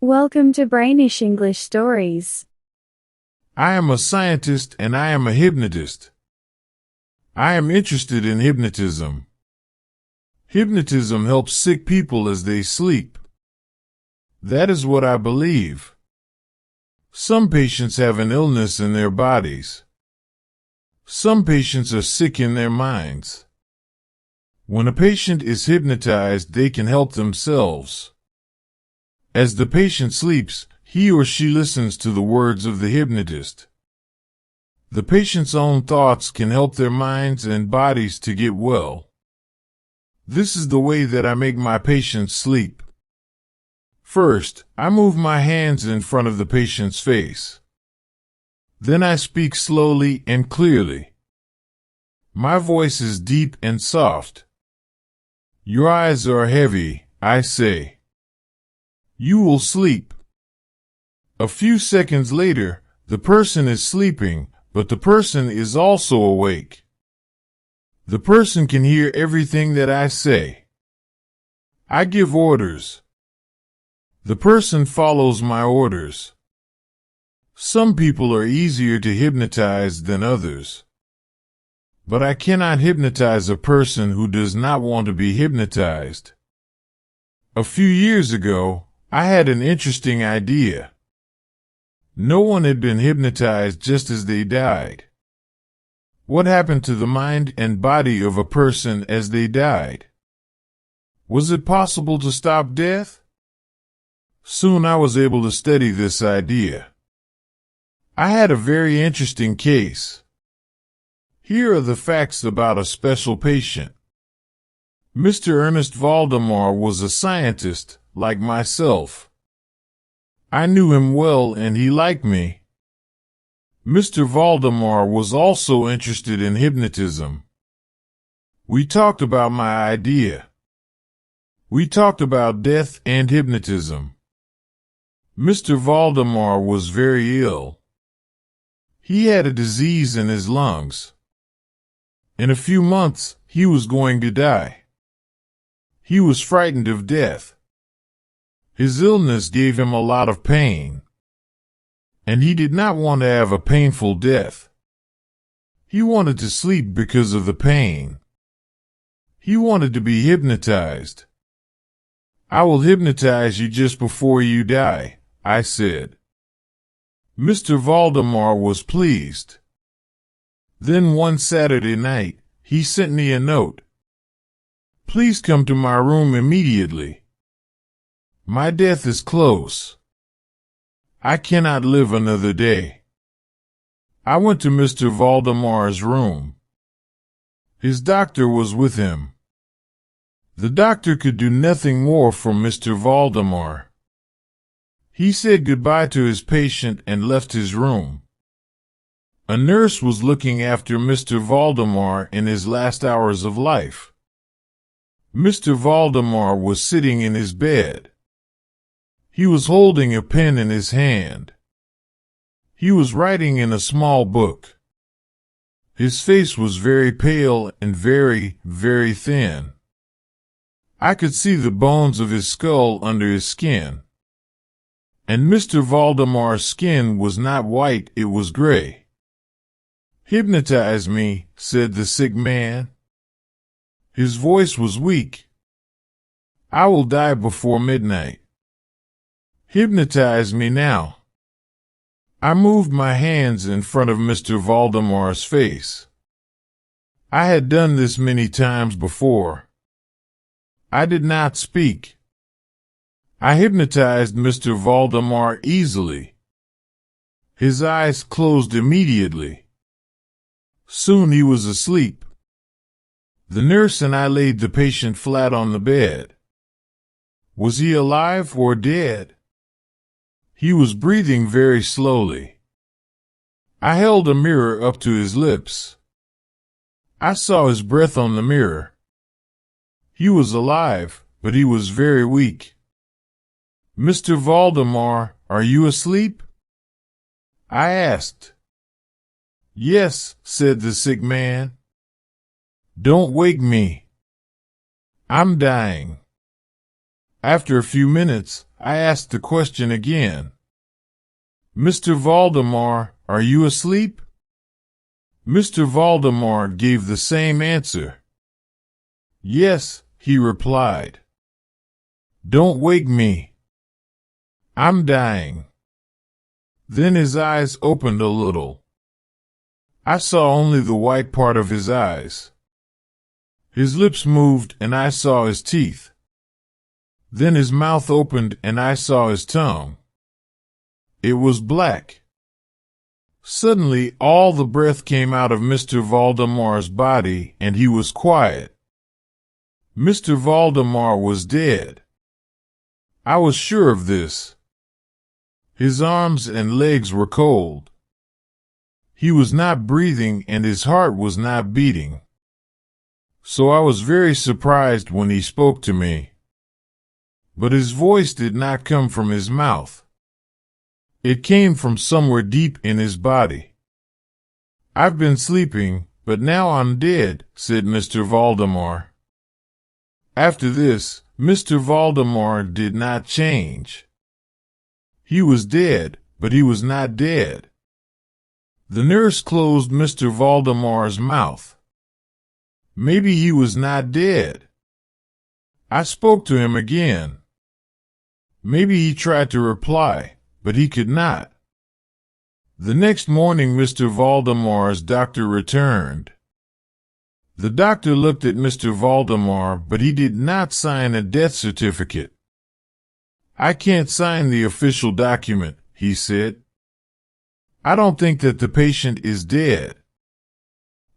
Welcome to Brainish English Stories. I am a scientist and I am a hypnotist. I am interested in hypnotism. Hypnotism helps sick people as they sleep. That is what I believe. Some patients have an illness in their bodies. Some patients are sick in their minds. When a patient is hypnotized, they can help themselves. As the patient sleeps, he or she listens to the words of the hypnotist. The patient's own thoughts can help their minds and bodies to get well. This is the way that I make my patients sleep. First, I move my hands in front of the patient's face. Then I speak slowly and clearly. My voice is deep and soft. Your eyes are heavy, I say. You will sleep. A few seconds later, the person is sleeping, but the person is also awake. The person can hear everything that I say. I give orders. The person follows my orders. Some people are easier to hypnotize than others. But I cannot hypnotize a person who does not want to be hypnotized. A few years ago, I had an interesting idea. No one had been hypnotized just as they died. What happened to the mind and body of a person as they died? Was it possible to stop death? Soon I was able to study this idea. I had a very interesting case. Here are the facts about a special patient. Mr. Ernest Valdemar was a scientist, like myself. I knew him well and he liked me. Mr. Valdemar was also interested in hypnotism. We talked about my idea. We talked about death and hypnotism. Mr. Valdemar was very ill. He had a disease in his lungs. In a few months, he was going to die. He was frightened of death. His illness gave him a lot of pain. And he did not want to have a painful death. He wanted to sleep because of the pain. He wanted to be hypnotized. I will hypnotize you just before you die, I said. Mr. Valdemar was pleased. Then one Saturday night, he sent me a note. Please come to my room immediately. My death is close. I cannot live another day. I went to Mr. Valdemar's room. His doctor was with him. The doctor could do nothing more for Mr. Valdemar. He said goodbye to his patient and left his room. A nurse was looking after Mr. Valdemar in his last hours of life. Mr. Valdemar was sitting in his bed. He was holding a pen in his hand. He was writing in a small book. His face was very pale and very, very thin. I could see the bones of his skull under his skin. And Mr. Valdemar's skin was not white, it was gray. Hypnotize me, said the sick man. His voice was weak. I will die before midnight. Hypnotize me now. I moved my hands in front of Mr. Valdemar's face. I had done this many times before. I did not speak. I hypnotized Mr. Valdemar easily. His eyes closed immediately. Soon he was asleep. The nurse and I laid the patient flat on the bed. Was he alive or dead? He was breathing very slowly. I held a mirror up to his lips. I saw his breath on the mirror. He was alive, but he was very weak. Mr. Valdemar, are you asleep? I asked. Yes, said the sick man. Don't wake me. I'm dying. After a few minutes, I asked the question again. Mr. Valdemar, are you asleep? Mr. Valdemar gave the same answer. Yes, he replied. Don't wake me. I'm dying. Then his eyes opened a little. I saw only the white part of his eyes. His lips moved and I saw his teeth. Then his mouth opened and I saw his tongue. It was black. Suddenly all the breath came out of Mr. Valdemar's body and he was quiet. Mr. Valdemar was dead. I was sure of this. His arms and legs were cold. He was not breathing and his heart was not beating. So I was very surprised when he spoke to me. But his voice did not come from his mouth. It came from somewhere deep in his body. I've been sleeping, but now I'm dead, said Mr. Valdemar. After this, Mr. Valdemar did not change. He was dead, but he was not dead. The nurse closed Mr. Valdemar's mouth. Maybe he was not dead. I spoke to him again. Maybe he tried to reply, but he could not. The next morning Mr. Valdemar's doctor returned. The doctor looked at Mr. Valdemar, but he did not sign a death certificate. I can't sign the official document, he said. I don't think that the patient is dead.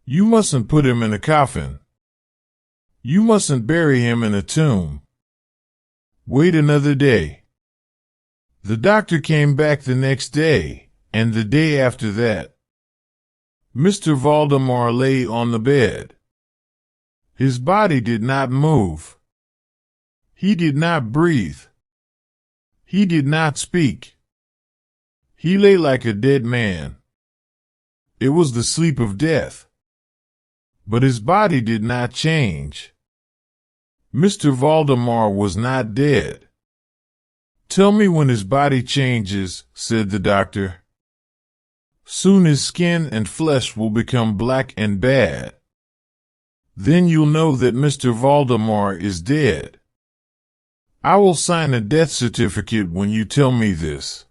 You mustn't put him in a coffin. You mustn't bury him in a tomb. Wait another day. The doctor came back the next day, and the day after that. Mr. Valdemar lay on the bed. His body did not move. He did not breathe. He did not speak. He lay like a dead man. It was the sleep of death. But his body did not change. Mr. Valdemar was not dead. Tell me when his body changes, said the doctor. Soon his skin and flesh will become black and bad. Then you'll know that Mr. Valdemar is dead. I will sign a death certificate when you tell me this.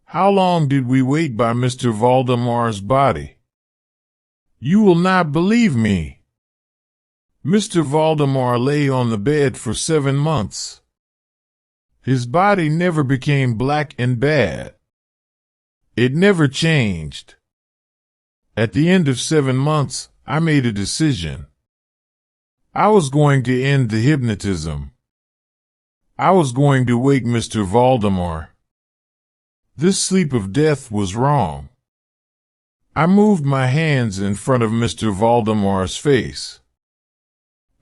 How long did we wait by Mr. Valdemar's body? You will not believe me. Mr. Valdemar lay on the bed for 7 months. His body never became black and bad. It never changed. At the end of 7 months, I made a decision. I was going to end the hypnotism. I was going to wake Mr. Valdemar. This sleep of death was wrong. I moved my hands in front of Mr. Valdemar's face.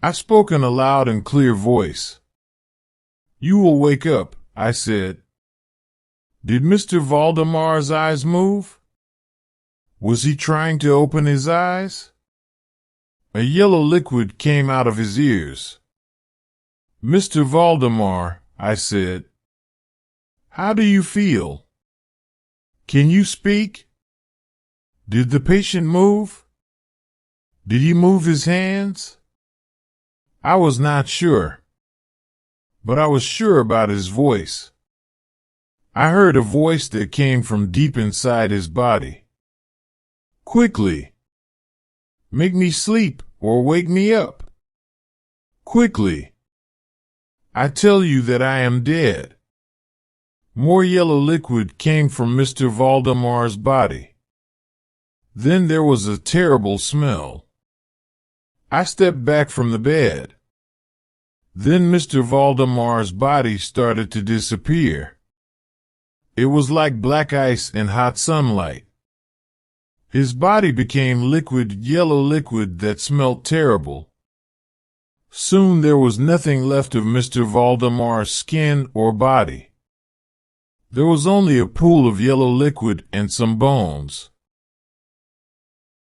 I spoke in a loud and clear voice. You will wake up, I said. Did Mr. Valdemar's eyes move? Was he trying to open his eyes? A yellow liquid came out of his ears. Mr. Valdemar, I said. How do you feel? Can you speak? Did the patient move? Did he move his hands? I was not sure. But I was sure about his voice. I heard a voice that came from deep inside his body. Quickly. Make me sleep or wake me up. Quickly. I tell you that I am dead. More yellow liquid came from Mr. Valdemar's body. Then there was a terrible smell. I stepped back from the bed. Then Mr. Valdemar's body started to disappear. It was like black ice in hot sunlight. His body became liquid, yellow liquid that smelled terrible. Soon there was nothing left of Mr. Valdemar's skin or body. There was only a pool of yellow liquid and some bones.